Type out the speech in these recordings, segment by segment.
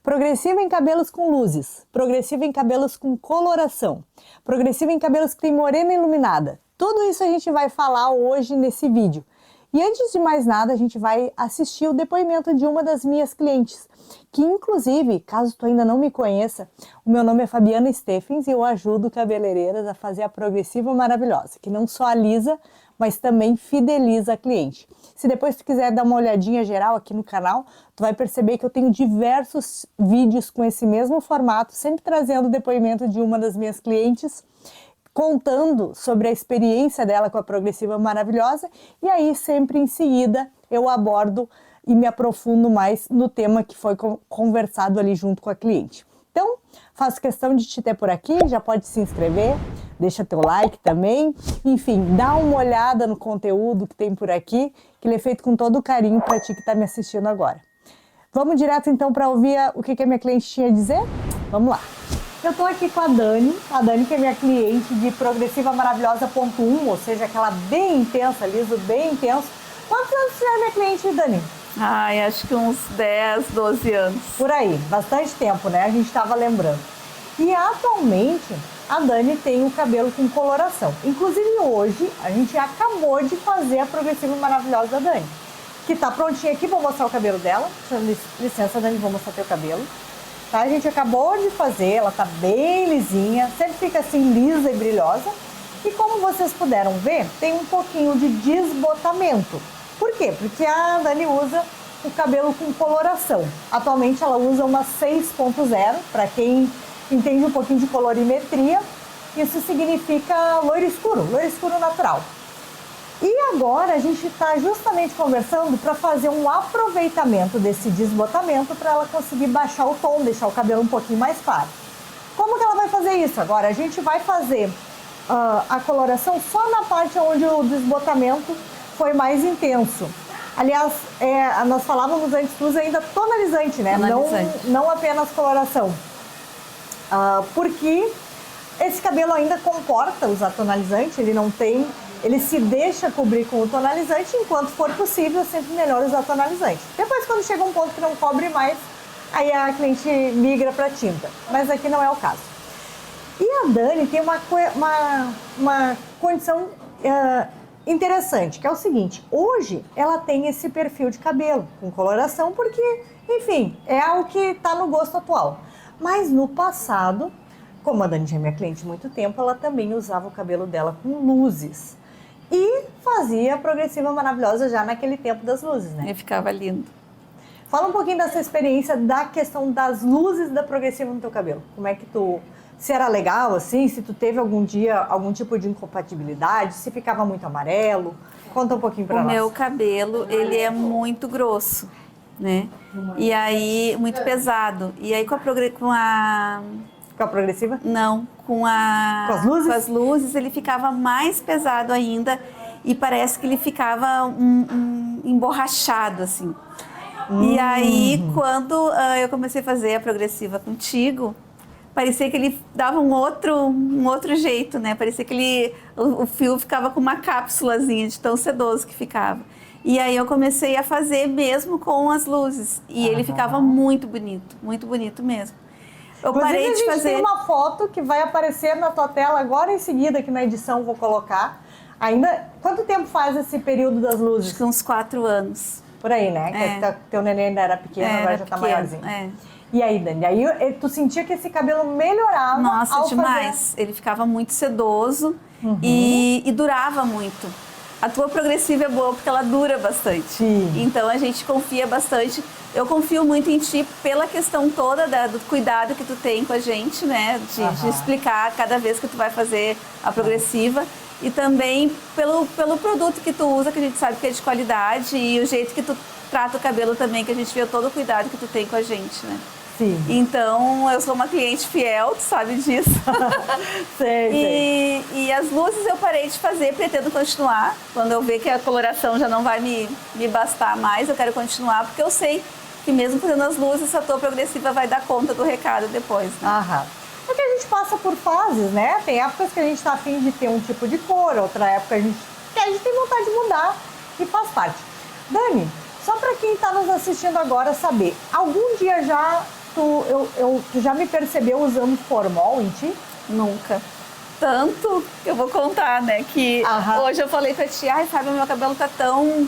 Progressiva em cabelos com luzes, progressiva em cabelos com coloração, progressiva em cabelos que tem morena iluminada. Tudo isso a gente vai falar hoje nesse vídeo. E antes de mais nada, a gente vai assistir o depoimento de uma das minhas clientes, que inclusive, caso tu ainda não me conheça, o meu nome é Fabiana Steffens e eu ajudo cabeleireiras a fazer a progressiva maravilhosa, que não só alisa, mas também fideliza a cliente. Se depois tu quiser dar uma olhadinha geral aqui no canal, tu vai perceber que eu tenho diversos vídeos com esse mesmo formato, sempre trazendo o depoimento de uma das minhas clientes, contando sobre a experiência dela com a progressiva maravilhosa, e aí sempre em seguida eu abordo e me aprofundo mais no tema que foi conversado ali junto com a cliente. Então, faço questão de te ter por aqui, já pode se inscrever, deixa teu like também, enfim, dá uma olhada no conteúdo que tem por aqui, que ele é feito com todo carinho para ti que está me assistindo agora. Vamos direto então para ouvir o que a minha cliente tinha a dizer? Vamos lá! Eu estou aqui com a Dani que é minha cliente de Progressiva Maravilhosa ponto 1, ou seja, aquela bem intensa, liso bem intenso. Quantos anos você é minha cliente, Dani? Ai, acho que uns 10, 12 anos. Por aí, bastante tempo, né? A gente estava lembrando. E atualmente, a Dani tem o cabelo com coloração. Inclusive hoje, a gente acabou de fazer a Progressiva Maravilhosa da Dani, que tá prontinha aqui, vou mostrar o cabelo dela. Licença, Dani, vou mostrar teu cabelo. Tá? A gente acabou de fazer, ela tá bem lisinha, sempre fica assim lisa e brilhosa. E como vocês puderam ver, tem um pouquinho de desbotamento. Por quê? Porque a Dani usa o cabelo com coloração. Atualmente ela usa uma 6.0, para quem entende um pouquinho de colorimetria, isso significa loiro escuro natural. E agora a gente está justamente conversando para fazer um aproveitamento desse desbotamento para ela conseguir baixar o tom, deixar o cabelo um pouquinho mais claro. Como que ela vai fazer isso agora? A gente vai fazer a coloração só na parte onde o desbotamento foi mais intenso. Aliás, nós falávamos antes que usa ainda tonalizante, né? Tonalizante. Não apenas coloração. Porque esse cabelo ainda comporta usar tonalizante, ele se deixa cobrir com o tonalizante, enquanto for possível, é sempre melhor usar tonalizante. Depois, quando chega um ponto que não cobre mais, aí a cliente migra para tinta, mas aqui não é o caso. E a Dani tem uma condição interessante, que é o seguinte: hoje ela tem esse perfil de cabelo com coloração, porque, enfim, é algo que está no gosto atual. Mas no passado, como a Dani já é minha cliente há muito tempo, ela também usava o cabelo dela com luzes. E fazia a Progressiva Maravilhosa já naquele tempo das luzes, né? E ficava lindo. Fala um pouquinho dessa experiência da questão das luzes da Progressiva no teu cabelo. Como é que se era legal assim, se tu teve algum dia algum tipo de incompatibilidade, se ficava muito amarelo? Conta um pouquinho pra nós. O meu cabelo, ele é muito grosso, né? E aí, muito pesado. E aí com a progressiva? Não, com as luzes? Com as luzes ele ficava mais pesado ainda e parece que ele ficava emborrachado, assim. E aí, quando eu comecei a fazer a progressiva contigo, parecia que ele dava um outro jeito, né? Parecia que o fio ficava com uma cápsulazinha de tão sedoso que ficava. E aí eu comecei a fazer mesmo com as luzes. E ele ficava muito bonito mesmo. Eu parei de fazer. A gente tem uma foto que vai aparecer na tua tela agora em seguida, aqui na edição vou colocar. Quanto tempo faz esse período das luzes? Acho que uns 4 anos. Por aí, né? Que teu neném ainda era pequeno, agora já tá maiorzinho. E aí, Dani, aí tu sentia que esse cabelo melhorava? Nossa, demais. Ele ficava muito sedoso e durava muito. A tua progressiva é boa porque ela dura bastante. Sim. Então a gente confia bastante. Eu confio muito em ti pela questão toda do cuidado que tu tem com a gente, né? De explicar cada vez que tu vai fazer a progressiva. E também pelo produto que tu usa, que a gente sabe que é de qualidade. E o jeito que tu trata o cabelo também, que a gente vê todo o cuidado que tu tem com a gente, né? Sim. Então, eu sou uma cliente fiel, tu sabe disso. sei. E as luzes eu parei de fazer, pretendo continuar. Quando eu ver que a coloração já não vai me bastar mais, eu quero continuar, porque eu sei que mesmo fazendo as luzes, a tua progressiva vai dar conta do recado depois. Né? Porque a gente passa por fases, né? Tem épocas que a gente tá afim de ter um tipo de cor, outra época que a gente tem vontade de mudar e faz parte. Dani, só para quem está nos assistindo agora saber, algum dia já tu já me percebeu usando formol em ti? Nunca. Tanto que eu vou contar, né? Que hoje eu falei pra ti, ai, Fábio, meu cabelo tá tão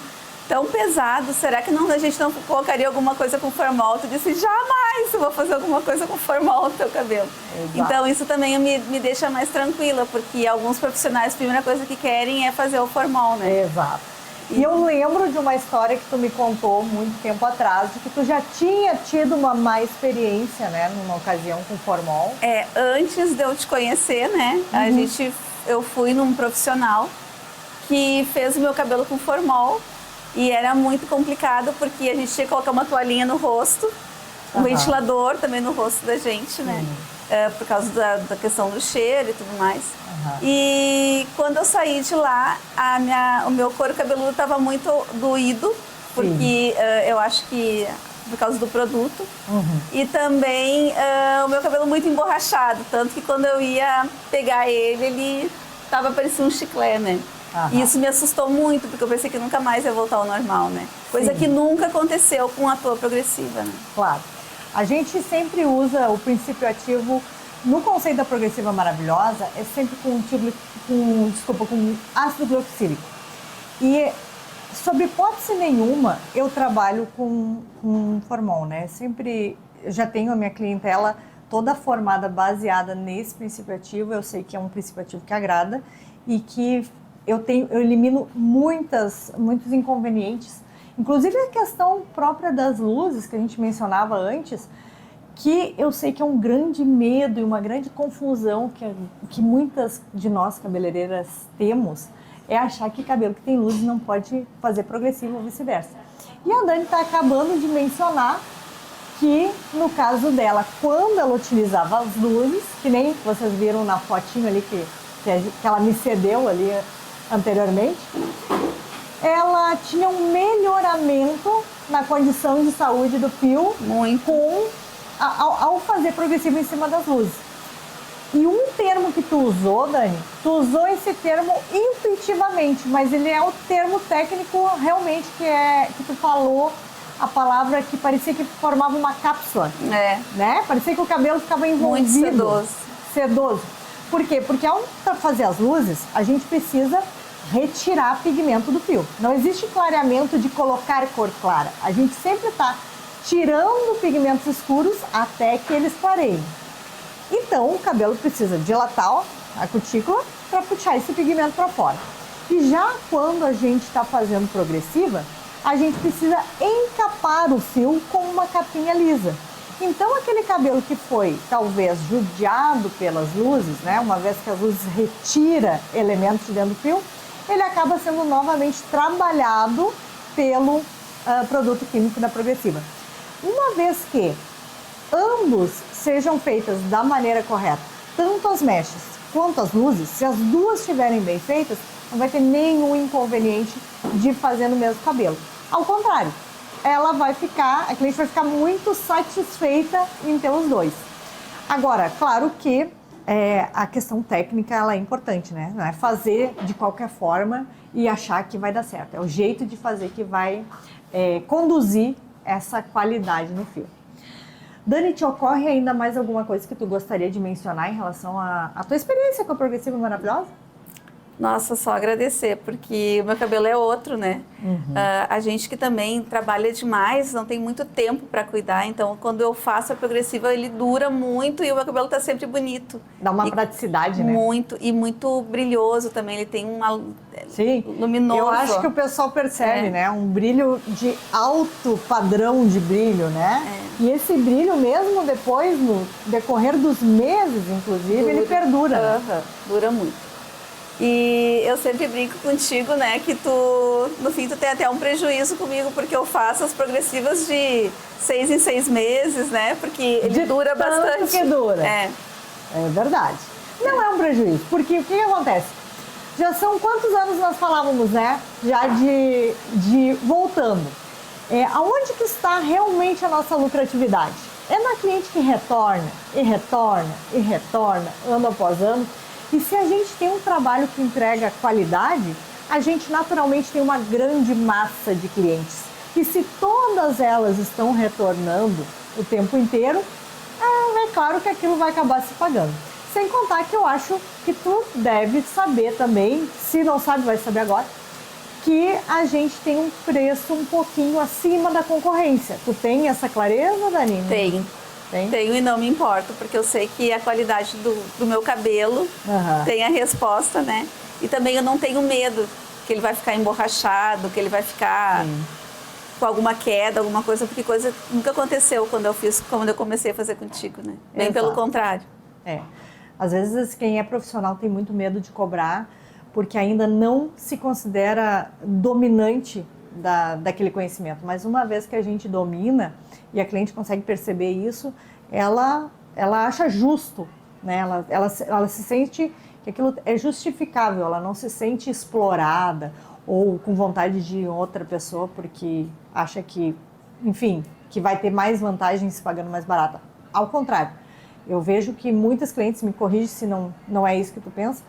pesado, será que a gente não colocaria alguma coisa com formol? Tu disse, jamais eu vou fazer alguma coisa com formol no teu cabelo. Exato. Então isso também me deixa mais tranquila, porque alguns profissionais, a primeira coisa que querem é fazer o formol, né? Exato. E eu lembro de uma história que tu me contou muito tempo atrás, de que tu já tinha tido uma má experiência, né, numa ocasião com formol. Antes de eu te conhecer, né, eu fui num profissional que fez o meu cabelo com formol e era muito complicado porque a gente tinha que colocar uma toalhinha no rosto, um ventilador também no rosto da gente, né, por causa da questão do cheiro e tudo mais. E quando eu saí de lá, o meu couro cabeludo estava muito doído, porque eu acho que por causa do produto. E também o meu cabelo muito emborrachado, tanto que quando eu ia pegar ele estava parecendo um chiclete, né? E isso me assustou muito, porque eu pensei que nunca mais ia voltar ao normal, né? Coisa que nunca aconteceu com a tua progressiva, né? Claro. A gente sempre usa o princípio ativo. No conceito da progressiva maravilhosa, é sempre com ácido glicílico. E, sob hipótese nenhuma, eu trabalho com formol, né? Eu já tenho a minha clientela toda formada, baseada nesse princípio ativo. Eu sei que é um princípio ativo que agrada e que eu elimino muitos inconvenientes. Inclusive a questão própria das luzes, que a gente mencionava antes, que eu sei que é um grande medo e uma grande confusão que muitas de nós cabeleireiras temos, é achar que cabelo que tem luzes não pode fazer progressivo ou vice-versa. E a Dani está acabando de mencionar que, no caso dela, quando ela utilizava as luzes, que nem vocês viram na fotinho ali que ela me cedeu ali anteriormente, ela tinha um melhoramento na condição de saúde do fio ao fazer progressivo em cima das luzes. E um termo que tu usou, Dani, tu usou esse termo intuitivamente, mas ele é o termo técnico realmente que tu falou a palavra que parecia que formava uma cápsula. Né? Parecia que o cabelo ficava envolvido. Muito sedoso. Sedoso. Por quê? Porque ao fazer as luzes, a gente precisa retirar pigmento do fio. Não existe clareamento de colocar cor clara. A gente sempre está tirando pigmentos escuros até que eles clareiem. Então, o cabelo precisa dilatar a cutícula para puxar esse pigmento para fora. E já quando a gente está fazendo progressiva, a gente precisa encapar o fio com uma capinha lisa. Então, aquele cabelo que foi, talvez, judiado pelas luzes, né, uma vez que as luzes retiram elementos de dentro do fio, ele acaba sendo novamente trabalhado pelo produto químico da progressiva. Uma vez que ambos sejam feitas da maneira correta, tanto as mechas quanto as luzes, se as duas estiverem bem feitas, não vai ter nenhum inconveniente de fazer no mesmo cabelo. Ao contrário, a cliente vai ficar muito satisfeita em ter os dois. Agora, claro que a questão técnica ela é importante, né? Não é fazer de qualquer forma e achar que vai dar certo. É o jeito de fazer que vai conduzir essa qualidade no fio. Dani, te ocorre ainda mais alguma coisa que tu gostaria de mencionar em relação à tua experiência com a Progressiva Maravilhosa? Nossa, só agradecer, porque o meu cabelo é outro, né? A gente que também trabalha demais, não tem muito tempo para cuidar, então quando eu faço a progressiva, ele dura muito e o meu cabelo tá sempre bonito. Dá uma praticidade, né? Muito, e muito brilhoso também, ele tem Sim, luminoso. Eu acho que o pessoal percebe, né? Um brilho de alto padrão de brilho, né? E esse brilho mesmo depois, no decorrer dos meses, inclusive, ele perdura. Né? Dura muito. E eu sempre brinco contigo, né, que no fim tu tem até um prejuízo comigo, porque eu faço as progressivas de 6 em 6 meses, né, porque ele dura bastante. Que dura. É verdade. Não é um prejuízo, porque o que acontece? Já são quantos anos nós falávamos, né, já de voltando. Aonde que está realmente a nossa lucratividade? É na cliente que retorna, e retorna, e retorna, ano após ano. E se a gente tem um trabalho que entrega qualidade, a gente naturalmente tem uma grande massa de clientes. E se todas elas estão retornando o tempo inteiro, é claro que aquilo vai acabar se pagando. Sem contar que eu acho que tu deve saber também, se não sabe, vai saber agora, que a gente tem um preço um pouquinho acima da concorrência. Tu tem essa clareza, Dani? Tenho. Tenho e não me importo, porque eu sei que a qualidade do meu cabelo tem a resposta, né? E também eu não tenho medo que ele vai ficar emborrachado, que ele vai ficar com alguma queda, alguma coisa, porque coisa nunca aconteceu quando eu comecei a fazer contigo, né? Bem pelo contrário. Às vezes quem é profissional tem muito medo de cobrar, porque ainda não se considera dominante daquele conhecimento. Mas uma vez que a gente domina e a cliente consegue perceber isso, ela acha justo, né? Ela se sente que aquilo é justificável, ela não se sente explorada ou com vontade de outra pessoa porque acha que, enfim, que vai ter mais vantagens pagando mais barata. Ao contrário, eu vejo que muitas clientes, me corrigem se não é isso que tu pensa,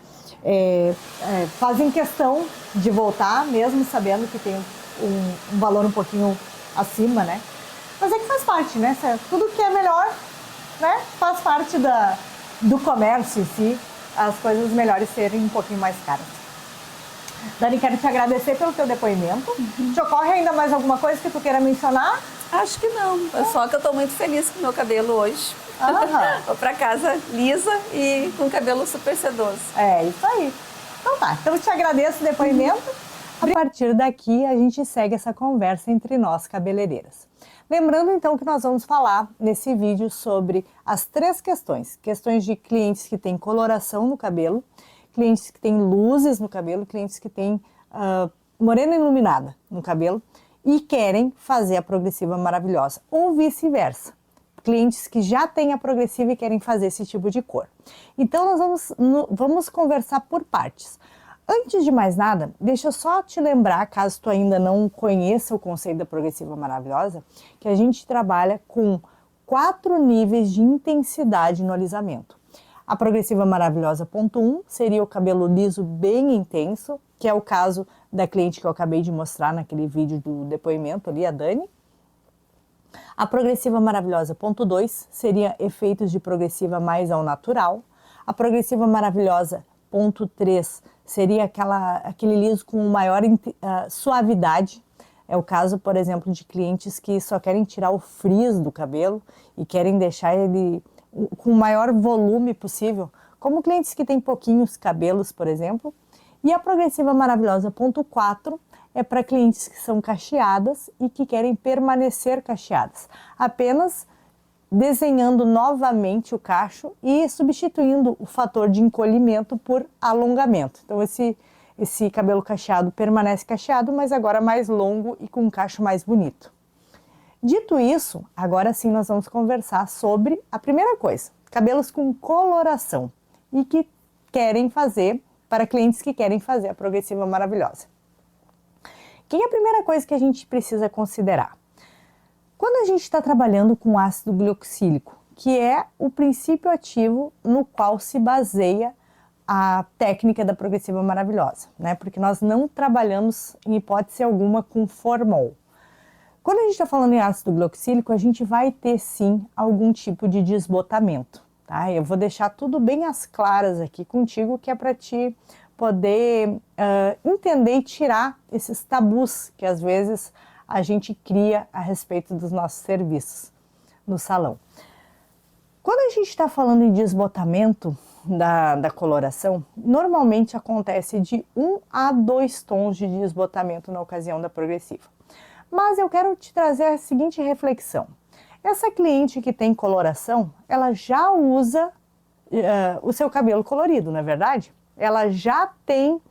fazem questão de voltar, mesmo sabendo que tem um valor um pouquinho acima, né? Mas é que faz parte, né? Tudo que é melhor, né? Faz parte do comércio em si, as coisas melhores serem um pouquinho mais caras. Dani, quero te agradecer pelo teu depoimento. Te ocorre ainda mais alguma coisa que tu queira mencionar? Acho que não, é só que eu tô muito feliz com o meu cabelo hoje. Vou pra casa lisa e com cabelo super sedoso. É isso aí. Então tá, então eu te agradeço o depoimento. A partir daqui a gente segue essa conversa entre nós cabeleireiras. Lembrando então que nós vamos falar nesse vídeo sobre as 3 questões. Questões de clientes que têm coloração no cabelo, clientes que têm luzes no cabelo, clientes que têm morena iluminada no cabelo e querem fazer a progressiva maravilhosa, ou vice-versa. Clientes que já têm a progressiva e querem fazer esse tipo de cor. Então nós vamos conversar por partes. Antes de mais nada, deixa eu só te lembrar, caso tu ainda não conheça o conceito da progressiva maravilhosa, que a gente trabalha com 4 níveis de intensidade no alisamento. A progressiva maravilhosa ponto 1 seria o cabelo liso bem intenso, que é o caso da cliente que eu acabei de mostrar naquele vídeo do depoimento ali, a Dani. A progressiva maravilhosa ponto 2 seria efeitos de progressiva mais ao natural. A progressiva maravilhosa ponto 3 seria aquele liso com maior suavidade. É o caso, por exemplo, de clientes que só querem tirar o frizz do cabelo e querem deixar ele com o maior volume possível, como clientes que têm pouquinhos cabelos, por exemplo. E a progressiva maravilhosa ponto 4 é para clientes que são cacheadas e que querem permanecer cacheadas, apenas desenhando novamente o cacho e substituindo o fator de encolhimento por alongamento. Então esse cabelo cacheado permanece cacheado, mas agora mais longo e com um cacho mais bonito. Dito isso, agora sim nós vamos conversar sobre a primeira coisa, cabelos com coloração e que querem fazer, para clientes que querem fazer a progressiva maravilhosa. Que é a primeira coisa que a gente precisa considerar? Quando a gente está trabalhando com ácido glioxílico, que é o princípio ativo no qual se baseia a técnica da progressiva maravilhosa, né? Porque nós não trabalhamos em hipótese alguma com formol. Quando a gente está falando em ácido glioxílico, a gente vai ter sim algum tipo de desbotamento, tá? Eu vou deixar tudo bem às claras aqui contigo, que é para te poder entender e tirar esses tabus que às vezes a gente cria a respeito dos nossos serviços no salão. Quando a gente está falando em desbotamento da coloração, normalmente acontece de 1 a 2 tons de desbotamento na ocasião da progressiva. Mas eu quero te trazer a seguinte reflexão. Essa cliente que tem coloração, ela já usa o seu cabelo colorido, não é verdade? Ela já tem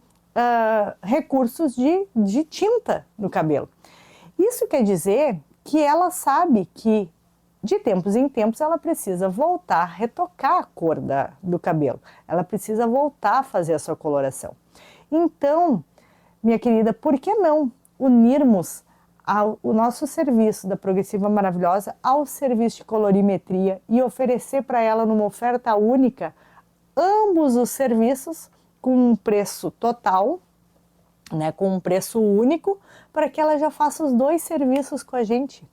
recursos de tinta no cabelo. Isso quer dizer que ela sabe que de tempos em tempos ela precisa voltar a retocar a cor do cabelo. Ela precisa voltar a fazer a sua coloração. Então, minha querida, por que não unirmos o nosso serviço da Progressiva Maravilhosa ao serviço de colorimetria e oferecer para ela numa oferta única ambos os serviços com um preço total né, com um preço único, para que ela já faça os 2 serviços com a gente.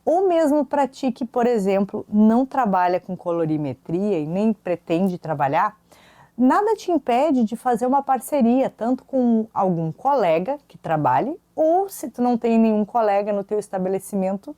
Ou mesmo para ti que, por exemplo, não trabalha com colorimetria e nem pretende trabalhar, nada te impede de fazer uma parceria, tanto com algum colega que trabalhe, ou se tu não tem nenhum colega no teu estabelecimento,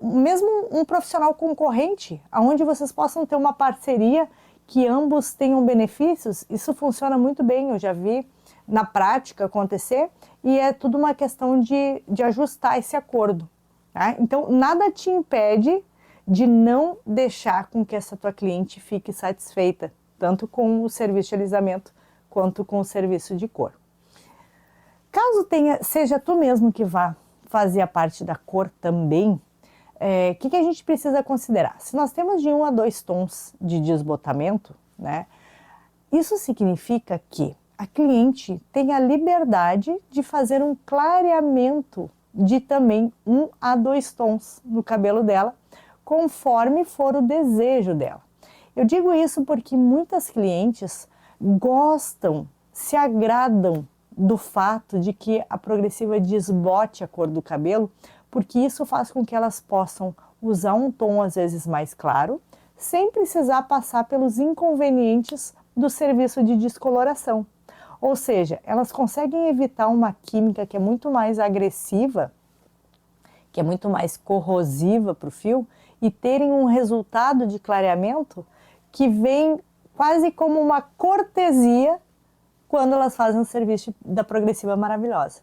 mesmo um profissional concorrente, onde vocês possam ter uma parceria que ambos tenham benefícios. Isso funciona muito bem, eu já vi na prática acontecer, e é tudo uma questão de ajustar esse acordo, tá? Então, nada te impede de não deixar com que essa tua cliente fique satisfeita, tanto com o serviço de alisamento quanto com o serviço de cor. Caso seja tu mesmo que vá fazer a parte da cor também, o que a gente precisa considerar? Se nós temos de 1 a 2 tons de desbotamento, né, isso significa que a cliente tem a liberdade de fazer um clareamento de também 1 a 2 tons no cabelo dela, conforme for o desejo dela. Eu digo isso porque muitas clientes gostam, se agradam do fato de que a progressiva desbote a cor do cabelo, porque isso faz com que elas possam usar um tom às vezes mais claro, sem precisar passar pelos inconvenientes do serviço de descoloração. Ou seja, elas conseguem evitar uma química que é muito mais agressiva, que é muito mais corrosiva para o fio, e terem um resultado de clareamento que vem quase como uma cortesia quando elas fazem o serviço da progressiva maravilhosa.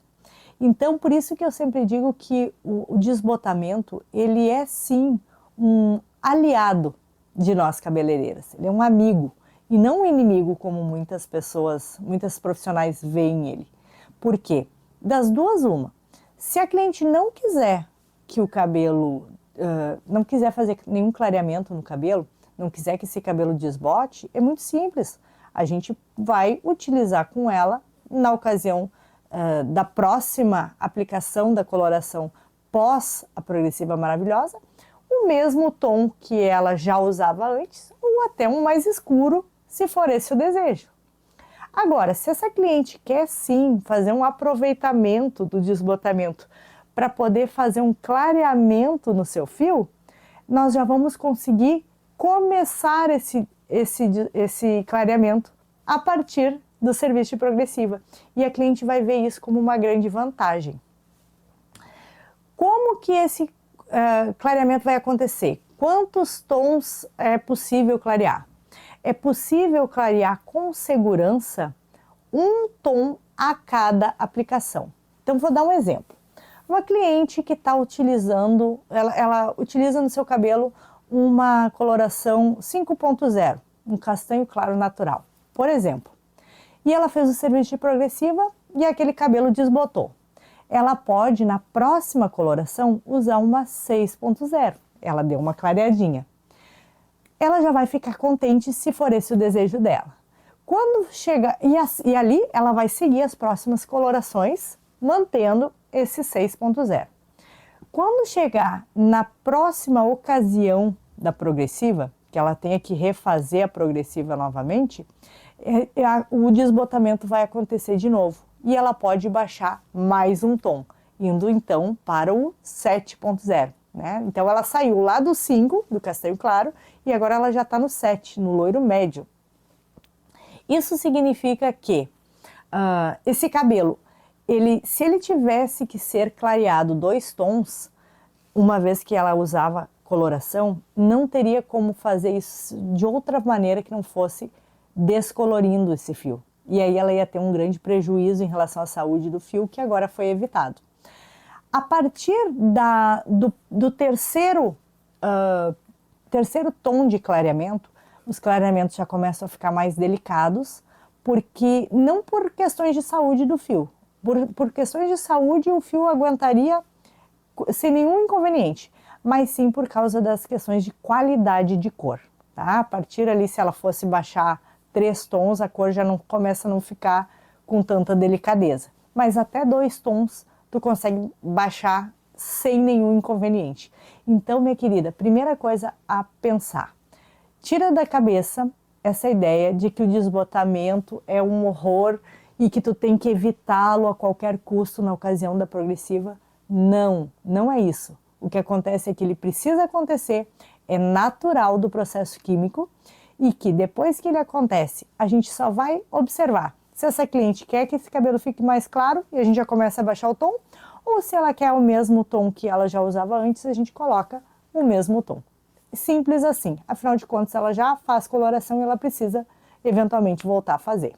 Então, por isso que eu sempre digo que o desbotamento, ele é sim um aliado de nós cabeleireiras, ele é um amigo e não um inimigo como muitas pessoas, muitas profissionais veem ele. Por quê? Das duas uma, se a cliente não quiser que o cabelo, não quiser fazer nenhum clareamento no cabelo, não quiser que esse cabelo desbote, é muito simples, a gente vai utilizar com ela na ocasião da próxima aplicação da coloração pós a progressiva maravilhosa, o mesmo tom que ela já usava antes, ou até um mais escuro, se for esse o desejo. Agora, se essa cliente quer sim fazer um aproveitamento do desbotamento para poder fazer um clareamento no seu fio, nós já vamos conseguir começar esse clareamento a partir do serviço de progressiva. E a cliente vai ver isso como uma grande vantagem. Como que esse clareamento vai acontecer? Quantos tons é possível clarear? É possível clarear com segurança um tom a cada aplicação. Então, vou dar um exemplo. Uma cliente que está utilizando, ela utiliza no seu cabelo uma coloração 5.0, um castanho claro natural, por exemplo. E ela fez o serviço de progressiva e aquele cabelo desbotou. Ela pode, na próxima coloração, usar uma 6.0. Ela deu uma clareadinha. Ela já vai ficar contente se for esse o desejo dela. Quando chega, e ali ela vai seguir as próximas colorações, mantendo esse 6.0. Quando chegar na próxima ocasião da progressiva, que ela tenha que refazer a progressiva novamente, o desbotamento vai acontecer de novo e ela pode baixar mais um tom, indo então para o 7.0, né? Então ela saiu lá do 5, do castanho claro, e agora ela já está no 7, no loiro médio. Isso significa que esse cabelo, se ele tivesse que ser clareado 2 tons, uma vez que ela usava coloração, não teria como fazer isso de outra maneira que não fosse descolorindo esse fio. E aí ela ia ter um grande prejuízo em relação à saúde do fio, que agora foi evitado. A partir do terceiro tom de clareamento, os clareamentos já começam a ficar mais delicados, porque não por questões de saúde do fio. Por questões de saúde, o fio aguentaria sem nenhum inconveniente, mas sim por causa das questões de qualidade de cor. Tá? A partir ali, se ela fosse baixar 3 tons, a cor já começa a não ficar com tanta delicadeza. Mas até 2 tons tu consegue baixar sem nenhum inconveniente. Então, minha querida, primeira coisa a pensar, tira da cabeça essa ideia de que o desbotamento é um horror e que tu tem que evitá-lo a qualquer custo na ocasião da progressiva. Não, não é isso. O que acontece é que ele precisa acontecer, é natural do processo químico e que depois que ele acontece, a gente só vai observar se essa cliente quer que esse cabelo fique mais claro e a gente já começa a baixar o tom, ou se ela quer o mesmo tom que ela já usava antes, a gente coloca o mesmo tom. Simples assim. Afinal de contas, ela já faz coloração e ela precisa eventualmente voltar a fazer.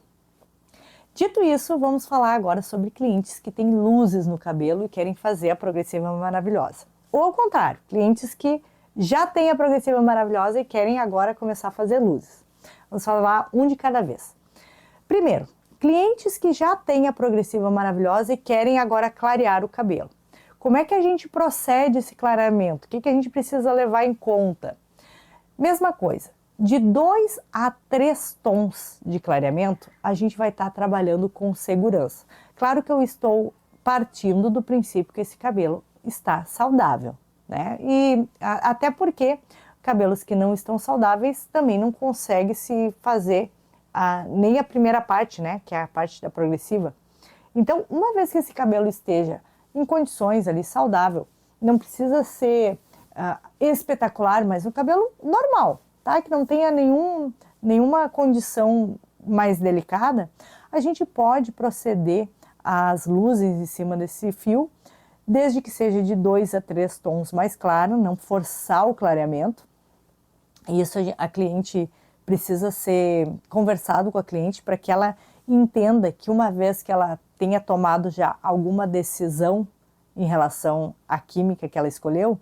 Dito isso, vamos falar agora sobre clientes que têm luzes no cabelo e querem fazer a progressiva maravilhosa. Ou ao contrário, clientes que já têm a progressiva maravilhosa e querem agora começar a fazer luzes. Vamos falar um de cada vez. Primeiro, clientes que já têm a progressiva maravilhosa e querem agora clarear o cabelo. Como é que a gente procede esse clareamento? O que a gente precisa levar em conta? Mesma coisa, de 2 a 3 tons de clareamento, a gente vai estar trabalhando com segurança. Claro que eu estou partindo do princípio que esse cabelo está saudável, né? E até porque cabelos que não estão saudáveis também não conseguem se fazer nem a primeira parte, né? Que é a parte da progressiva. Então, uma vez que esse cabelo esteja em condições ali saudável, não precisa ser espetacular, mas um cabelo normal, tá? Que não tenha nenhuma condição mais delicada, a gente pode proceder às luzes em cima desse fio, desde que seja de 2 a 3 tons mais claro, não forçar o clareamento. Isso a cliente precisa ser conversado com a cliente para que ela entenda que uma vez que ela tenha tomado já alguma decisão em relação à química que ela escolheu,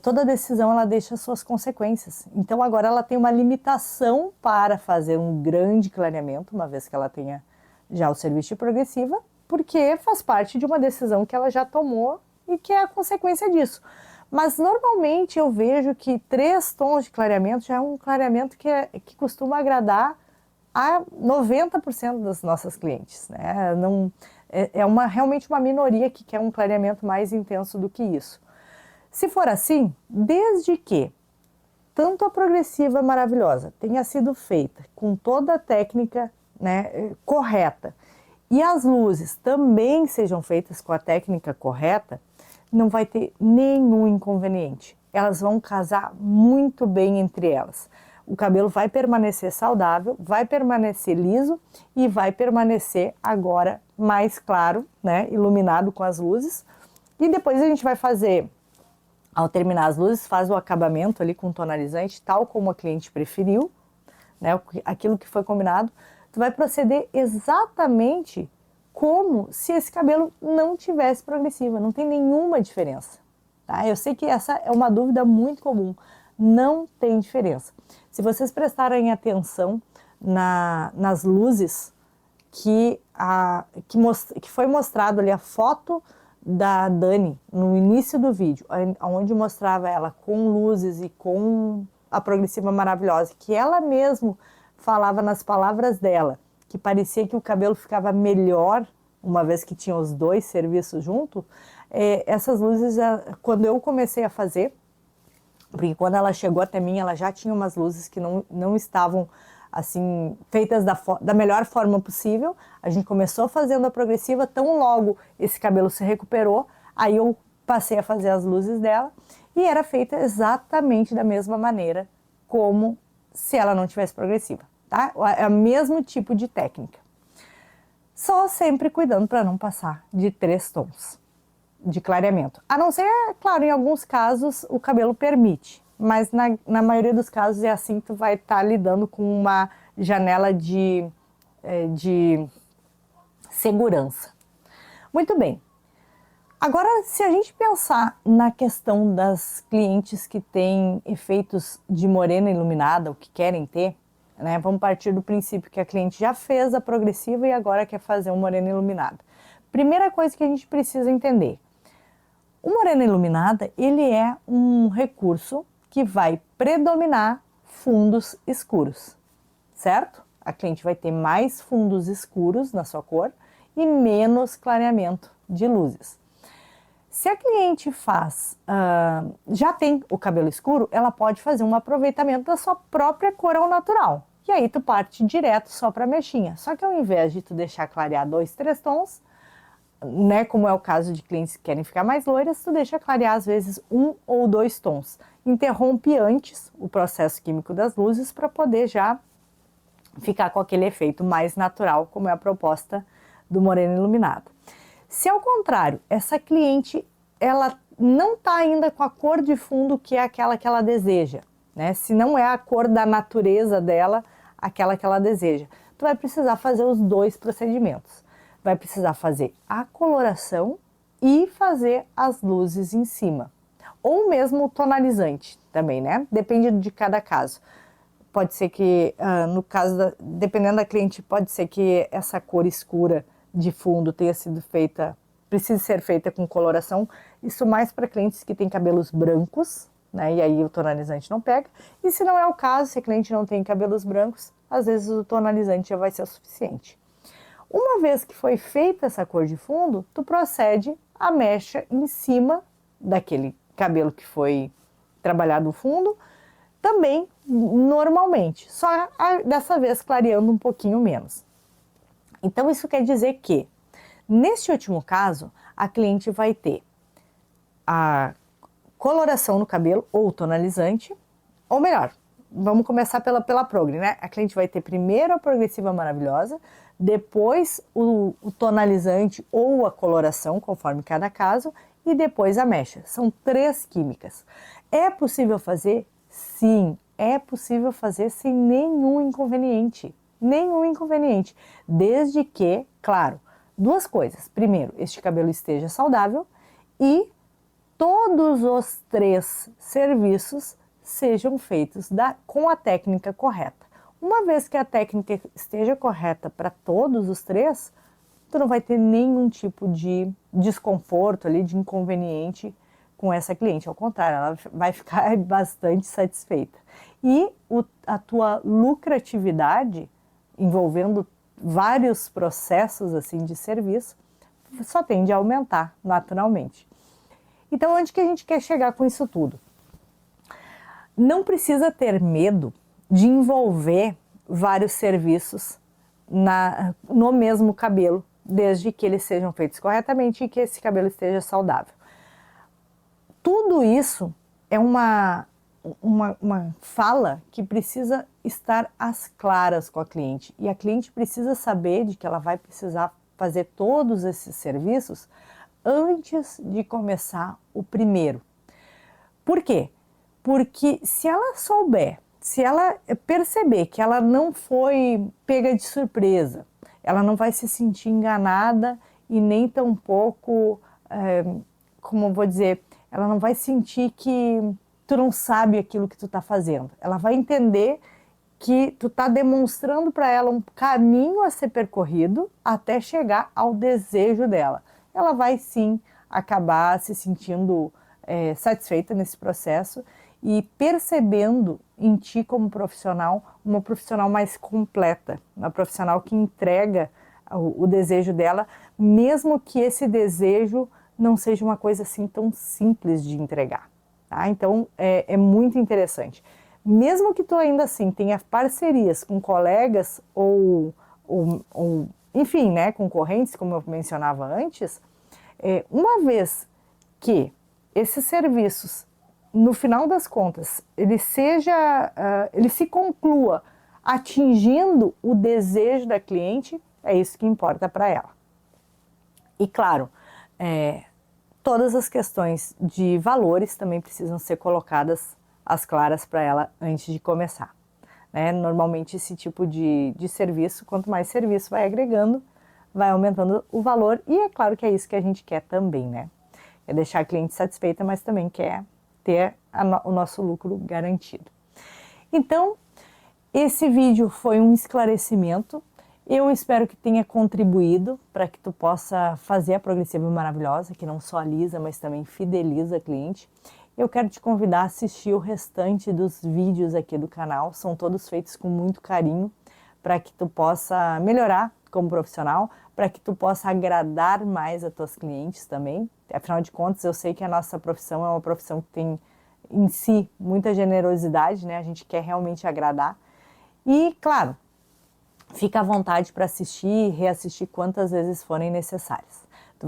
toda decisão ela deixa suas consequências. Então agora ela tem uma limitação para fazer um grande clareamento, uma vez que ela tenha já o serviço de progressiva, porque faz parte de uma decisão que ela já tomou e que é a consequência disso. Mas normalmente eu vejo que 3 tons de clareamento já é um clareamento que costuma agradar a 90% das nossas clientes, né? Não, realmente uma minoria que quer um clareamento mais intenso do que isso. Se for assim, desde que tanto a progressiva maravilhosa tenha sido feita com toda a técnica, né, correta e as luzes também sejam feitas com a técnica correta, não vai ter nenhum inconveniente. Elas vão casar muito bem entre elas. O cabelo vai permanecer saudável, vai permanecer liso e vai permanecer agora mais claro, né, iluminado com as luzes. E depois a gente vai fazer, ao terminar as luzes, faz o acabamento ali com tonalizante, tal como a cliente preferiu, né, aquilo que foi combinado. Tu vai proceder exatamente como se esse cabelo não tivesse progressiva, não tem nenhuma diferença. Tá? Eu sei que essa é uma dúvida muito comum, não tem diferença. Se vocês prestarem atenção nas luzes que foi mostrado ali a foto da Dani no início do vídeo, onde mostrava ela com luzes e com a progressiva maravilhosa, que ela mesmo falava nas palavras dela, que parecia que o cabelo ficava melhor, uma vez que tinha os dois serviços junto, essas luzes, quando eu comecei a fazer, porque quando ela chegou até mim, ela já tinha umas luzes que não estavam assim feitas da melhor forma possível. A gente começou fazendo a progressiva, tão logo esse cabelo se recuperou, aí eu passei a fazer as luzes dela e era feita exatamente da mesma maneira como se ela não tivesse progressiva, tá? É o mesmo tipo de técnica. Só sempre cuidando para não passar de 3 tons de clareamento. A não ser, claro, em alguns casos o cabelo permite, mas na maioria dos casos é assim que tu vai estar lidando com uma janela de segurança. Muito bem. Agora, se a gente pensar na questão das clientes que têm efeitos de morena iluminada, ou que querem ter, né, vamos partir do princípio que a cliente já fez a progressiva e agora quer fazer um morena iluminada. Primeira coisa que a gente precisa entender: o morena iluminada, ele é um recurso que vai predominar fundos escuros, certo? A cliente vai ter mais fundos escuros na sua cor e menos clareamento de luzes. Se a cliente já tem o cabelo escuro, ela pode fazer um aproveitamento da sua própria cor ao natural. e aí tu parte direto só para a mechinha. Só que ao invés de tu deixar clarear 2, 3 tons, né, como é o caso de clientes que querem ficar mais loiras, tu deixa clarear às vezes 1 ou 2 tons. Interrompe antes o processo químico das luzes para poder já ficar com aquele efeito mais natural, como é a proposta do Morena Iluminada. Se ao contrário, essa cliente ela não está ainda com a cor de fundo que é aquela que ela deseja, né? Se não é a cor da natureza dela, aquela que ela deseja, tu vai precisar fazer os 2 procedimentos. Vai precisar fazer a coloração e fazer as luzes em cima. Ou mesmo o tonalizante também, né? Depende de cada caso. Pode ser que, no caso, dependendo da cliente, pode ser que essa cor escura de fundo tenha sido feita, precise ser feita com coloração. Isso mais para clientes que têm cabelos brancos, né? E aí o tonalizante não pega. E se não é o caso, se a cliente não tem cabelos brancos, às vezes o tonalizante já vai ser o suficiente. Uma vez que foi feita essa cor de fundo, tu procede a mecha em cima daquele cabelo que foi trabalhado no fundo, também normalmente, só dessa vez clareando um pouquinho menos. Então isso quer dizer que, neste último caso, a cliente vai ter a coloração no cabelo ou tonalizante, ou melhor, vamos começar pela progre, né? A cliente vai ter primeiro a progressiva maravilhosa, depois o tonalizante ou a coloração, conforme cada caso, e depois a mecha. São 3 químicas. É possível fazer? Sim, é possível fazer sem nenhum inconveniente. Nenhum inconveniente. Desde que, claro, 2 coisas. Primeiro, este cabelo esteja saudável e todos os 3 serviços sejam feitos com a técnica correta. Uma vez que a técnica esteja correta para todos os 3, tu não vai ter nenhum tipo de desconforto ali, de inconveniente com essa cliente. Ao contrário, ela vai ficar bastante satisfeita. E a tua lucratividade, envolvendo vários processos assim de serviço, só tende a aumentar naturalmente. Então, onde que a gente quer chegar com isso tudo? Não precisa ter medo de envolver vários serviços no mesmo cabelo, desde que eles sejam feitos corretamente e que esse cabelo esteja saudável. Tudo isso é uma fala que precisa estar às claras com a cliente, e a cliente precisa saber de que ela vai precisar fazer todos esses serviços antes de começar o primeiro. Por quê? Porque se ela souber, se ela perceber que ela não foi pega de surpresa, ela não vai se sentir enganada e nem tampouco, como eu vou dizer, ela não vai sentir que tu não sabe aquilo que tu está fazendo. Ela vai entender que tu está demonstrando para ela um caminho a ser percorrido até chegar ao desejo dela. Ela vai sim acabar se sentindo satisfeita nesse processo e percebendo em ti como profissional, uma profissional mais completa, uma profissional que entrega o desejo dela, mesmo que esse desejo não seja uma coisa assim tão simples de entregar. Tá? Então é muito interessante. Mesmo que tu ainda assim tenha parcerias com colegas ou enfim, né, concorrentes, como eu mencionava antes, uma vez que esses serviços, no final das contas, ele se conclua atingindo o desejo da cliente, é isso que importa para ela. E claro, todas as questões de valores também precisam ser colocadas às claras para ela antes de começar. Né? Normalmente esse tipo de serviço, quanto mais serviço vai agregando, vai aumentando o valor, e é claro que é isso que a gente quer também, né? É deixar a cliente satisfeita, mas também quer ter o nosso lucro garantido. Então, esse vídeo foi um esclarecimento. Eu espero que tenha contribuído para que tu possa fazer a progressiva maravilhosa, que não só alisa, mas também fideliza a cliente. Eu quero te convidar a assistir o restante dos vídeos aqui do canal. São todos feitos com muito carinho para que tu possa melhorar como profissional, para que tu possa agradar mais a tuas clientes também. Afinal de contas, eu sei que a nossa profissão é uma profissão que tem em si muita generosidade, né? A gente quer realmente agradar. E, claro, fica à vontade para assistir e reassistir quantas vezes forem necessárias. Tu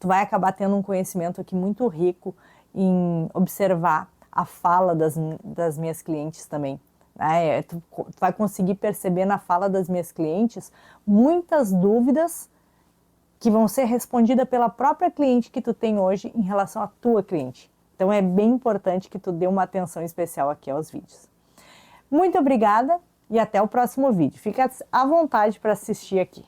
vai acabar tendo um conhecimento aqui muito rico em observar a fala das minhas clientes também. Né? Tu vai conseguir perceber na fala das minhas clientes muitas dúvidas que vão ser respondidas pela própria cliente que tu tem hoje em relação à tua cliente. Então é bem importante que tu dê uma atenção especial aqui aos vídeos. Muito obrigada e até o próximo vídeo. Fica à vontade para assistir aqui.